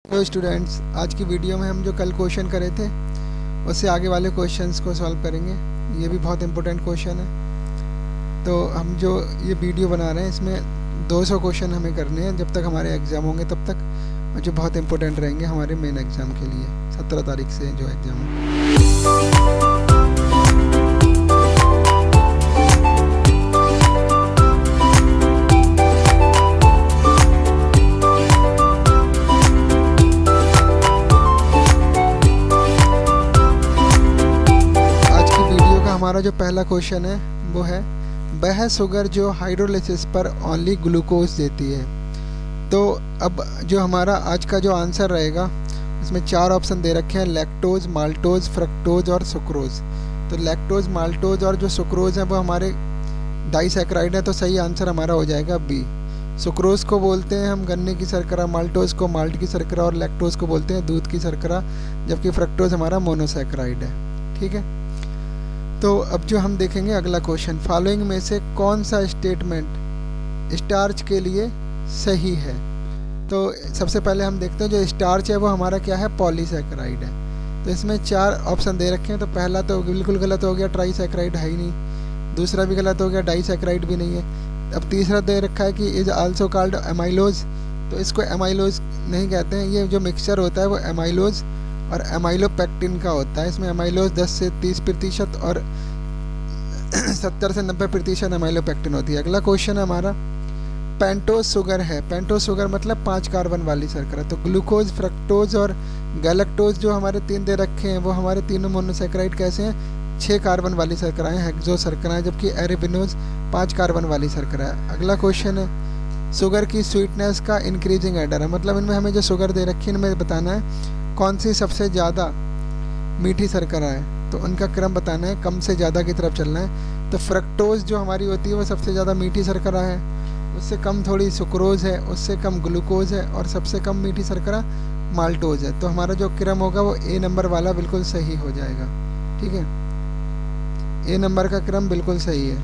Hello students, आज की video में हम जो कल क्वेश्चन करे थे उससे आगे वाले क्वेश्चंस को सॉल्व करेंगे। ये भी बहुत इंपॉर्टेंट क्वेश्चन है। तो हम जो ये वीडियो बना रहे हैं इसमें 200 क्वेश्चन हमें करने हैं जब तक हमारे एग्ज़ाम होंगे तब तक, और जो बहुत इंपॉर्टेंट रहेंगे हमारे मेन एग्ज़ाम के लिए 17 तारीख से जो एग्ज़ाम है। हमारा जो पहला क्वेश्चन है वो है, वह शुगर जो हाइड्रोलिसिस पर ओनली ग्लूकोज देती है। तो अब जो हमारा आज का जो आंसर रहेगा उसमें 4 ऑप्शन दे रखे हैं, लैक्टोज, माल्टोज, फ्रक्टोज और सुक्रोज। तो लैक्टोज, माल्टोज और जो सुक्रोज है वो हमारे डाइसैकेराइड है, तो सही आंसर हमारा हो जाएगा बी। सुक्रोज को बोलते हैं हम गन्ने की शर्करा, माल्टोज को माल्ट की शर्करा और लैक्टोज को बोलते हैं दूध की शर्करा, जबकि फ्रक्टोज हमारा मोनोसैकेराइड है। ठीक है, तो अब जो हम देखेंगे अगला क्वेश्चन, फॉलोइंग में से कौन सा स्टेटमेंट स्टार्च के लिए सही है। तो सबसे पहले हम देखते हैं जो स्टार्च है वो हमारा क्या है, पॉलीसैकेराइड है। तो इसमें 4 ऑप्शन दे रखे हैं। तो पहला तो बिल्कुल गलत हो गया, ट्राईसैकेराइड है ही नहीं। दूसरा भी गलत हो गया, डाइसैकेराइड भी नहीं है। अब तीसरा दे रखा है कि इज आल्सो कॉल्ड एमाइलोज। तो इसको एमाइलोज नहीं कहते हैं, ये जो मिक्सचर होता है वो एमाइलोज और एमाइलोपेक्टिन का होता है। इसमें एमाइलोज 10 से 30% और 70 से 90% एमाइलोपेक्टिन होती है। अगला क्वेश्चन है हमारा, पेंटोज शुगर है। पेंटोज शुगर मतलब 5 कार्बन वाली शर्करा। तो ग्लूकोज, फ्रक्टोज और गैलेक्टोज जो हमारे 3 दे रखे हैं वो हमारे तीनों मोनोसैकेराइड कैसे हैं, 6 कार्बन वाली शर्कराएँ, हेक्सो शर्कराएँ, जबकि एरेबिनोज 5 कार्बन वाली शर्करा है। अगला क्वेश्चन है, शुगर की स्वीटनेस का इंक्रीजिंग एडर है। मतलब इनमें हमें जो शुगर दे रखी है इनमें बताना है कौन सी सबसे ज़्यादा मीठी शर्करा है। तो उनका क्रम बताना है, कम से ज़्यादा की तरफ चलना है। तो फ्रक्टोज जो हमारी होती है वो सबसे ज़्यादा मीठी शर्करा है, उससे कम थोड़ी सुक्रोज है, उससे कम ग्लूकोज है और सबसे कम मीठी शर्करा माल्टोज है। तो हमारा जो क्रम होगा वो ए नंबर वाला बिल्कुल सही हो जाएगा। ठीक है, ए नंबर का क्रम बिल्कुल सही है।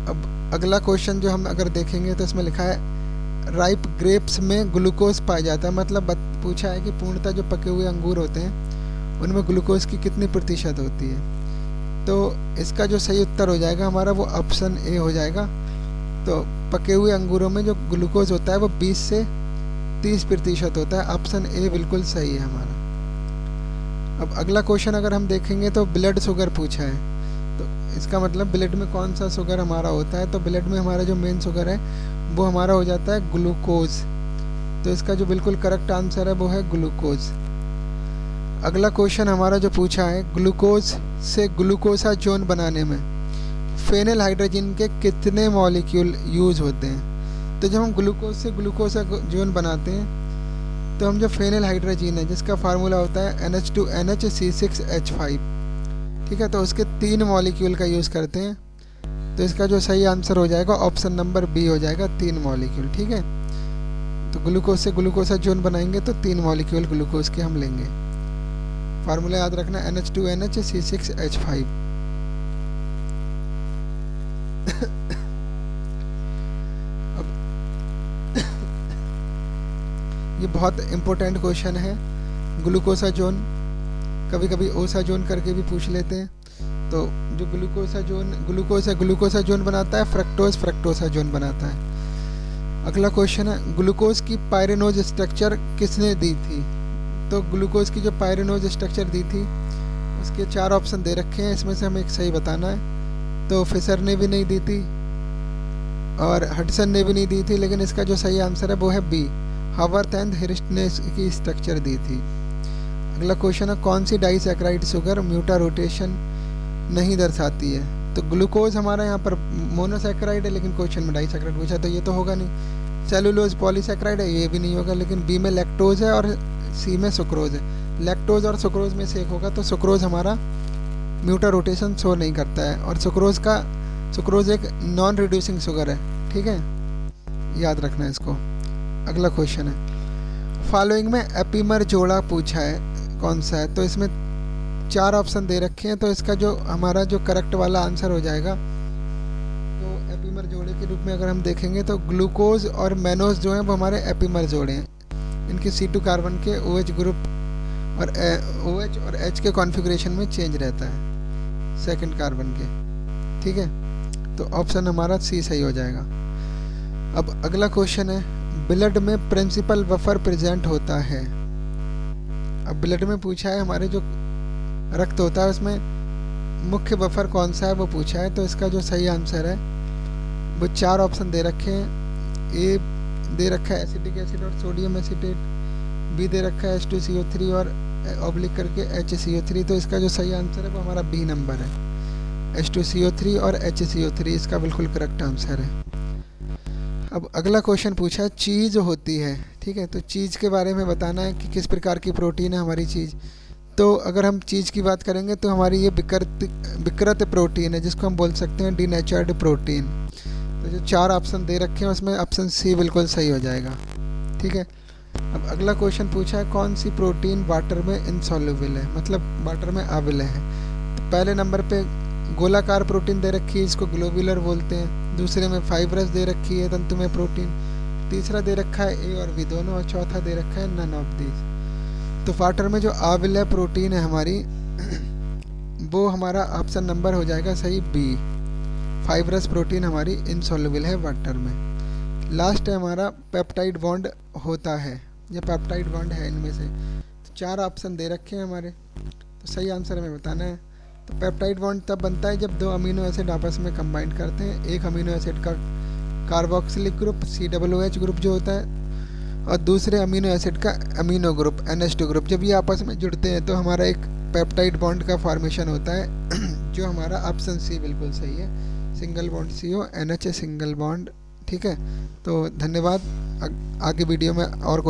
अब अगला क्वेश्चन जो हम अगर देखेंगे तो इसमें लिखा है, राइप ग्रेप्स में ग्लूकोज पाया जाता है। मतलब पूछा है कि पूर्णतः जो पके हुए अंगूर होते हैं उनमें ग्लूकोज की कितनी प्रतिशत होती है। तो इसका जो सही उत्तर हो जाएगा हमारा वो ऑप्शन ए हो जाएगा। तो पके हुए अंगूरों में जो ग्लूकोज होता है वो 20 से 30% होता है। ऑप्शन ए बिल्कुल सही है हमारा। अब अगला क्वेश्चन अगर हम देखेंगे तो ब्लड शुगर पूछा है। तो इसका मतलब ब्लड में कौन सा शुगर हमारा होता है। तो ब्लड में हमारा जो मेन शुगर है वो हमारा हो जाता है ग्लूकोज। तो इसका जो बिल्कुल करेक्ट आंसर है वो है ग्लूकोज। अगला क्वेश्चन हमारा जो पूछा है, ग्लूकोज से ग्लूकोसा जोन बनाने में फेनिल हाइड्रोजन के कितने मॉलिक्यूल यूज होते हैं। तो जब हम ग्लूकोज से ग्लूकोसा जोन बनाते हैं तो हम जो फेनिल हाइड्रोजन है जिसका फार्मूला होता है NH2NHC6H5, ठीक है, तो उसके 3 मॉलिक्यूल का यूज़ करते हैं। तो इसका जो सही आंसर हो जाएगा ऑप्शन नंबर बी हो जाएगा, 3 मॉलिक्यूल। ठीक है, तो ग्लूकोज से ग्लूकोसा जोन बनाएंगे तो 3 मॉलिक्यूल ग्लूकोज के हम लेंगे। फार्मूला याद रखना NH2NHC6H5। अब ये बहुत इंपॉर्टेंट क्वेश्चन है, ग्लूकोसा जोन, कभी कभी ओसा जोन करके भी पूछ लेते हैं। तो जो ग्लूकोसा जोन बनाता है, फ्रक्टोसा जोन बनाता है। अगला क्वेश्चन है, ग्लूकोज की पायरेनोज स्ट्रक्चर किसने दी थी। तो ग्लूकोज की जो पायरेनोज स्ट्रक्चर दी थी उसके 4 ऑप्शन दे रखे हैं, इसमें से हमें एक सही बताना है। तो फिशर ने भी नहीं दी थी और हडसन ने भी नहीं दी थी, लेकिन इसका जो सही आंसर है वो है बी, हावर्थ एंड हिर्स्ट ने इसकी स्ट्रक्चर दी थी। अगला क्वेश्चन है, कौन सी डाइसैकेराइड शुगर म्यूटा रोटेशन नहीं दर्शाती है। तो ग्लूकोज हमारा यहाँ पर मोनोसैकेराइड है, लेकिन क्वेश्चन में डाइसैकेराइड पूछा तो ये तो होगा नहीं। सेलुलोज पॉलीसैकेराइड है, ये भी नहीं होगा, लेकिन बी में लैक्टोज है और सी में सुक्रोज है। लैक्टोज और सुक्रोज में से एक होगा, तो सुक्रोज हमारा म्यूटा रोटेशन शो नहीं करता है और सुक्रोज एक नॉन रिड्यूसिंग शुगर है। ठीक है, याद रखना है इसको। अगला क्वेश्चन है, फॉलोइंग में एपीमर जोड़ा पूछा है, कौन सा है। तो इसमें 4 ऑप्शन दे रखे हैं, तो इसका जो हमारा जो करेक्ट वाला आंसर हो जाएगा, तो एपीमर जोड़े के रूप में अगर हम देखेंगे तो ग्लूकोज और मैनोज जो हैं वो हमारे एपीमर जोड़े हैं। इनके C2 कार्बन के OH ग्रुप और OH और H के कॉन्फ़िगरेशन में चेंज रहता है सेकंड कार्बन के, ठीक है। तो ऑप्शन हमारा C सही हो जाएगा। अब अगला क्वेश्चन है, ब्लड में प्रिंसिपल बफर प्रेजेंट होता है। अब ब्लड में पूछा है, हमारे जो रक्त होता है उसमें मुख्य बफर कौन सा है वो पूछा है। तो इसका जो सही आंसर है वो 4 ऑप्शन दे रखे हैं। ए दे रखा है एसिटिक एसिड और सोडियम एसिटेट, बी दे रखा है H2CO3 और ऑब्लिक करके HCO3। तो इसका जो सही आंसर है वो हमारा बी नंबर है, H2CO3 और HCO3 इसका बिल्कुल करेक्ट आंसर है। अब अगला क्वेश्चन पूछा है, चीज़ होती है, ठीक है। तो चीज़ के बारे में बताना है कि किस प्रकार की प्रोटीन है हमारी चीज़। तो अगर हम चीज़ की बात करेंगे तो हमारी ये विकृत प्रोटीन है, जिसको हम बोल सकते हैं डीनेचर्ड प्रोटीन। तो जो 4 ऑप्शन दे रखे हैं उसमें ऑप्शन सी बिल्कुल सही हो जाएगा, ठीक है। अब अगला क्वेश्चन पूछा है, कौन सी प्रोटीन वाटर में इनसॉल्युबल है, मतलब वाटर में अवेलेबल है। तो पहले नंबर पे गोलाकार प्रोटीन दे रखी है, इसको ग्लोबुलर बोलते हैं। दूसरे में फाइब्रस दे रखी है, तंतुमय प्रोटीन। तीसरा दे रखा है ए और बी दोनों, और चौथा दे रखा है नन ऑफ दीज। तो वाटर में जो अवेलेबल प्रोटीन है हमारी वो हमारा ऑप्शन नंबर हो जाएगा सही बी, फाइब्रस प्रोटीन हमारी इनसॉल्युबल है वाटर में। लास्ट है हमारा पेप्टाइड बॉन्ड होता है, ये पेप्टाइड बॉन्ड है इनमें से। तो 4 ऑप्शन दे रखे हैं हमारे, तो सही आंसर हमें बताना है। तो पेप्टाइड बॉन्ड तब बनता है जब 2 अमीनो एसिड आपस में कंबाइन करते हैं। एक अमीनो एसिड का कार्बोक्सिलिक ग्रुप COOH ग्रुप जो होता है, और दूसरे अमीनो एसिड का अमीनो ग्रुप NH2 ग्रुप, जब ये आपस में जुड़ते हैं तो हमारा एक पेप्टाइड बॉन्ड का फॉर्मेशन होता है, जो हमारा ऑप्शन सी बिल्कुल सही है, single bond CO NH single bond, ठीक है। तो धन्यवाद। आगे वीडियो में और